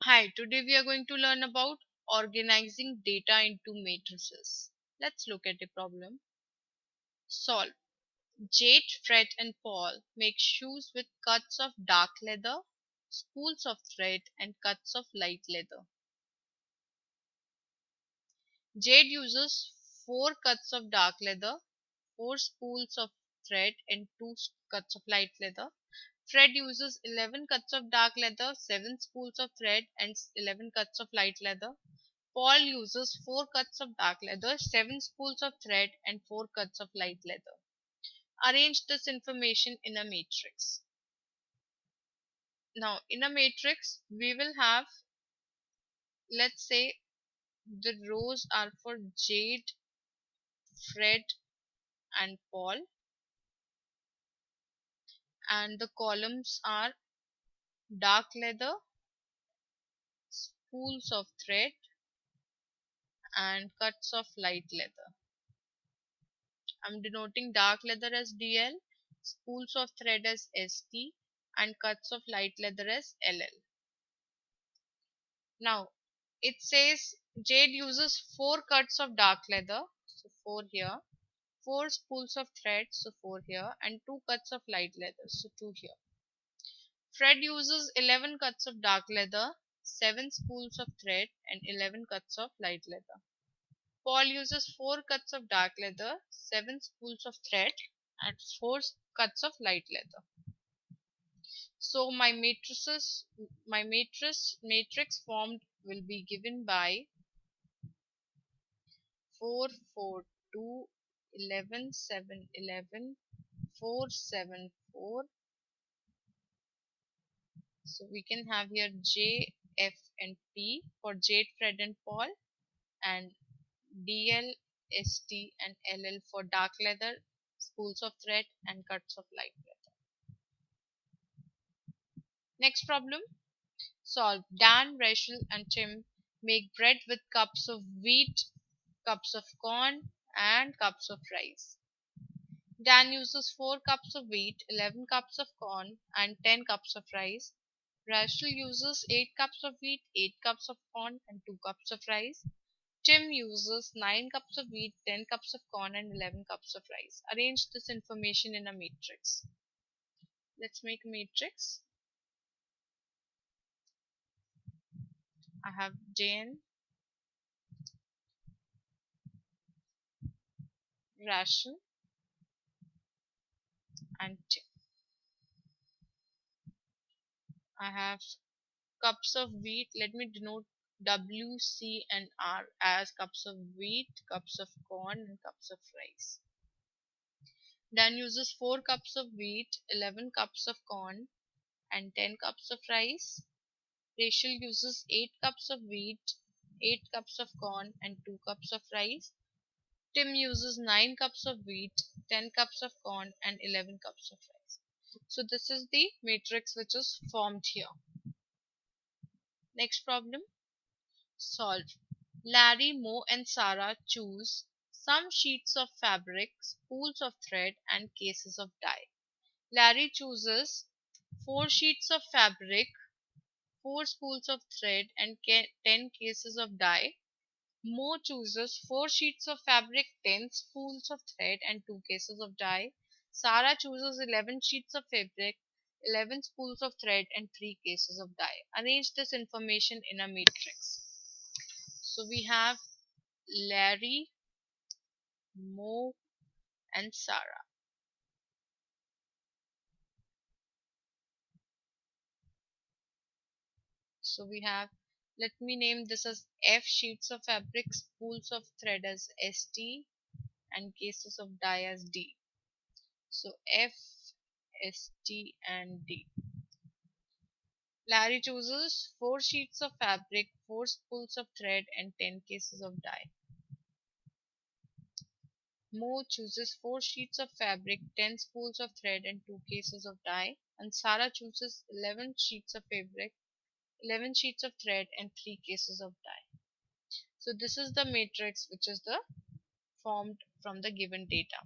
Hi, today we are going to learn about organizing data into matrices. Let's look at a problem. Solve. Jade, Fred and Paul make shoes with cuts of dark leather, spools of thread and cuts of light leather. Jade uses 4 cuts of dark leather, 4 spools of thread and 2 cuts of light leather. Fred uses 11 cuts of dark leather, 7 spools of thread and 11 cuts of light leather. Paul uses 4 cuts of dark leather, 7 spools of thread and 4 cuts of light leather. Arrange this information in a matrix. Now in a matrix we will have, let's say, the rows are for Jade, Fred and Paul, and the columns are dark leather, spools of thread and cuts of light leather. I'm denoting dark leather as DL, spools of thread as ST and cuts of light leather as LL. Now it says Jade uses 4 cuts of dark leather, so 4 here, 4 spools of thread, so 4 here, and 2 cuts of light leather, so 2 here. Fred uses 11 cuts of dark leather, 7 spools of thread, and 11 cuts of light leather. Paul uses 4 cuts of dark leather, 7 spools of thread, and 4 cuts of light leather. So my matrix formed will be given by 4, 4, 2, 11, 7, 11, 4, 7, 4. So we can have here J, F and P for Jade, Fred and Paul, and DL, ST and LL for dark leather, spools of thread and cuts of light leather. Next problem. Solve. Dan, Rachel and Tim make bread with cups of wheat, cups of corn and cups of rice. Dan uses 4 cups of wheat, 11 cups of corn and 10 cups of rice. Rachel uses 8 cups of wheat, 8 cups of corn and 2 cups of rice. Tim uses 9 cups of wheat, 10 cups of corn and 11 cups of rice. Arrange this information in a matrix. Let's make a matrix. I have Dan, Rachel and Tim. I have cups of wheat. Let me denote W, C and R as cups of wheat, cups of corn and cups of rice. Dan uses 4 cups of wheat, 11 cups of corn and 10 cups of rice. Rachel uses 8 cups of wheat, 8 cups of corn and 2 cups of rice. Tim uses 9 cups of wheat, 10 cups of corn and 11 cups of rice. So this is the matrix which is formed here. Next problem. Solve. Larry, Mo and Sarah choose some sheets of fabric, spools of thread and cases of dye. Larry chooses 4 sheets of fabric, 4 spools of thread and 10 cases of dye. Mo chooses 4 sheets of fabric, 10 spools of thread and 2 cases of dye. Sarah chooses 11 sheets of fabric, 11 spools of thread and 3 cases of dye. Arrange this information in a matrix. So we have Larry, Mo and Sarah. So we have, let me name this as F sheets of fabric, spools of thread as ST and cases of dye as D. So F, ST and D. Larry chooses 4 sheets of fabric, 4 spools of thread and 10 cases of dye. Mo chooses 4 sheets of fabric, 10 spools of thread and 2 cases of dye. And Sarah chooses 11 sheets of fabric, 11 sheets of thread and 3 cases of dye. So this is the matrix which is the formed from the given data.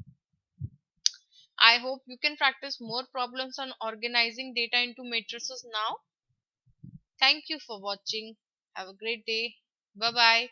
I hope you can practice more problems on organizing data into matrices now. Thank you for watching. Have a great day. Bye bye.